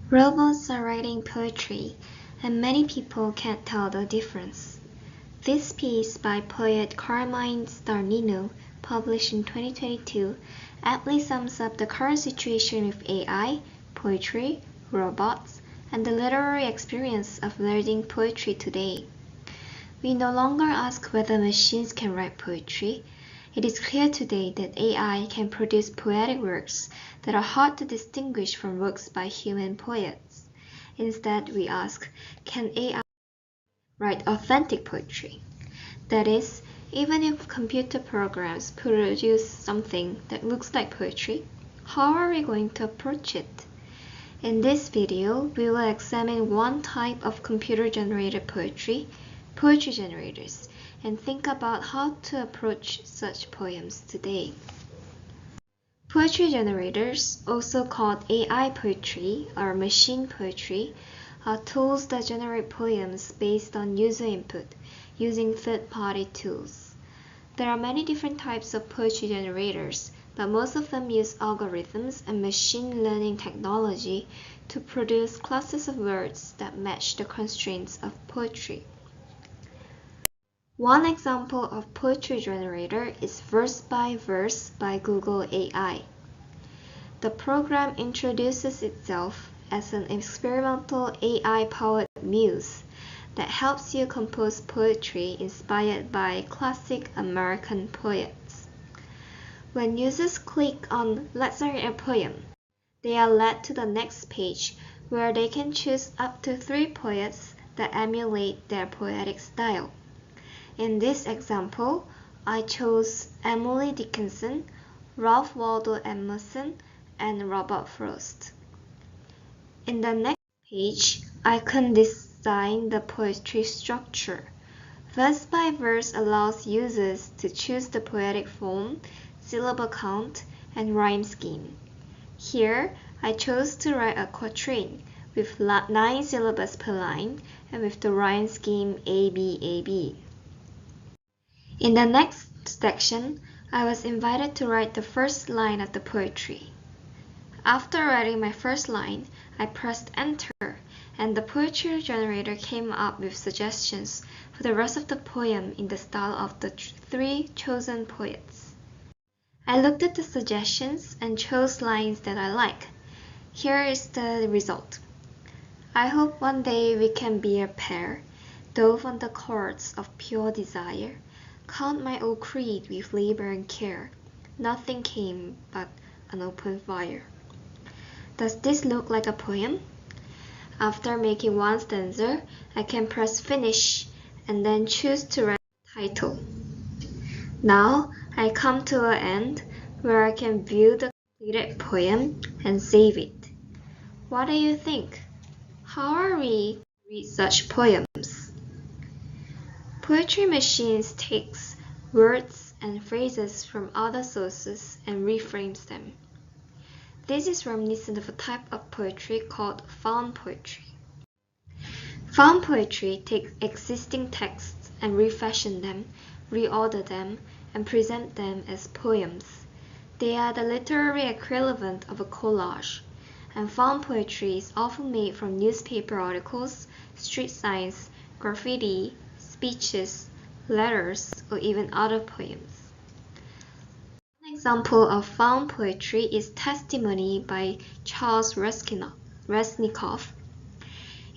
Robots are writing poetry, and many people can't tell the difference. This piece by poet Carmine Starnino, published in 2022, aptly sums up the current situation with AI, poetry, robots, and the literary experience of learning poetry today. We no longer ask whether machines can write poetry. It is clear today that AI can produce poetic works that are hard to distinguish from works by human poets. Instead, we ask, can AI write authentic poetry? That is, even if computer programs produce something that looks like poetry, how are we going to approach it? In this video, we will examine one type of computer-generated poetry generators, and think about how to approach such poems today. Poetry generators, also called AI poetry or machine poetry, are tools that generate poems based on user input using third-party tools. There are many different types of poetry generators, but most of them use algorithms and machine learning technology to produce classes of words that match the constraints of poetry. One example of poetry generator is Verse by Verse by Google AI. The program introduces itself as an experimental AI-powered muse that helps you compose poetry inspired by classic American poets. When users click on "Let's write a poem," they are led to the next page where they can choose up to 3 poets that emulate their poetic style. In this example, I chose Emily Dickinson, Ralph Waldo Emerson, and Robert Frost. In the next page, I can design the poetry structure. Verse by Verse allows users to choose the poetic form, syllable count, and rhyme scheme. Here, I chose to write a quatrain with 9 syllables per line and with the rhyme scheme ABAB. In the next section, I was invited to write the first line of the poetry. After writing my first line, I pressed enter, and the poetry generator came up with suggestions for the rest of the poem in the style of the 3 chosen poets. I looked at the suggestions and chose lines that I like. Here is the result. I hope one day we can be a pair, dove on the chords of pure desire. Count my old creed with labor and care. Nothing came but an open fire. Does this look like a poem? After making one stanza, I can press finish and then choose to write the title. Now I come to an end where I can view the completed poem and save it. What do you think? How are we to read such poems? Poetry machines takes words and phrases from other sources and reframes them. This is reminiscent of a type of poetry called found poetry. Found poetry takes existing texts and refashion them, reorder them, and present them as poems. They are the literary equivalent of a collage, and found poetry is often made from newspaper articles, street signs, graffiti, speeches, letters, or even other poems. One example of found poetry is Testimony by Charles Resnikoff.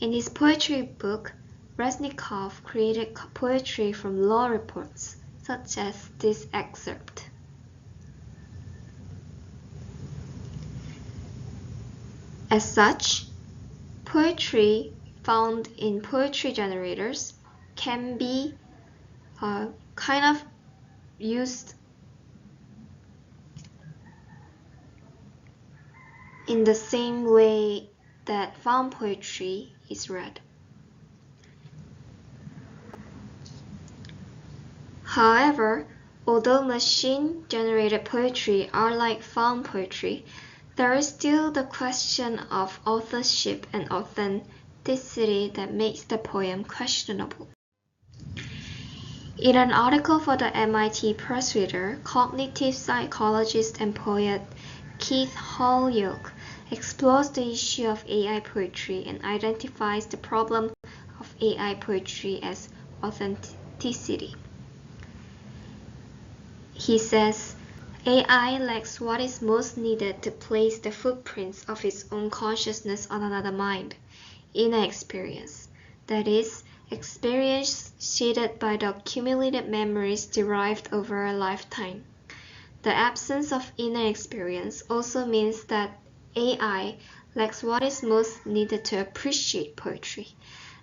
In his poetry book, Resnikoff created poetry from law reports, such as this excerpt. As such, poetry found in poetry generators can be kind of used in the same way that found poetry is read. However, although machine-generated poetry are like found poetry, there is still the question of authorship and authenticity that makes the poem questionable. In an article for the MIT Press Reader, cognitive psychologist and poet Keith Holyoke explores the issue of AI poetry and identifies the problem of AI poetry as authenticity. He says, AI lacks what is most needed to place the footprints of its own consciousness on another mind, inner experience, that is, experience shaded by the accumulated memories derived over a lifetime. The absence of inner experience also means that AI lacks what is most needed to appreciate poetry,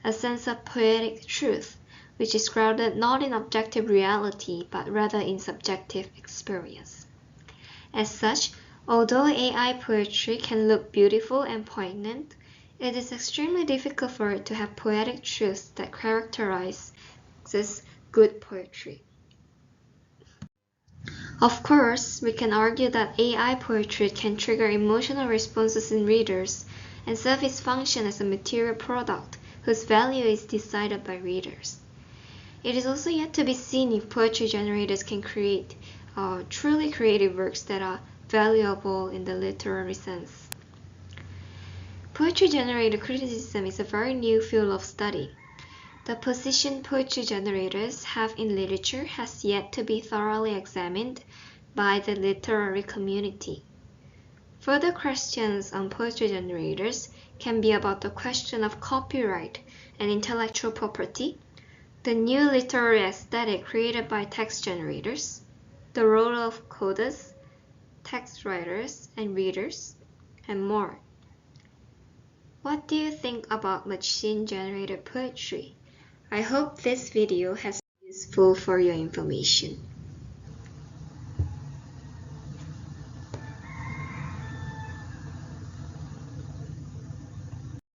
a sense of poetic truth, which is grounded not in objective reality but rather in subjective experience. As such, although AI poetry can look beautiful and poignant, it is extremely difficult for it to have poetic truths that characterizes good poetry. Of course, we can argue that AI poetry can trigger emotional responses in readers and serve its function as a material product whose value is decided by readers. It is also yet to be seen if poetry generators can create truly creative works that are valuable in the literary sense. Poetry generator criticism is a very new field of study. The position poetry generators have in literature has yet to be thoroughly examined by the literary community. Further questions on poetry generators can be about the question of copyright and intellectual property, the new literary aesthetic created by text generators, the role of coders, text writers, and readers, and more. What do you think about machine-generated poetry? I hope this video has been useful for your information.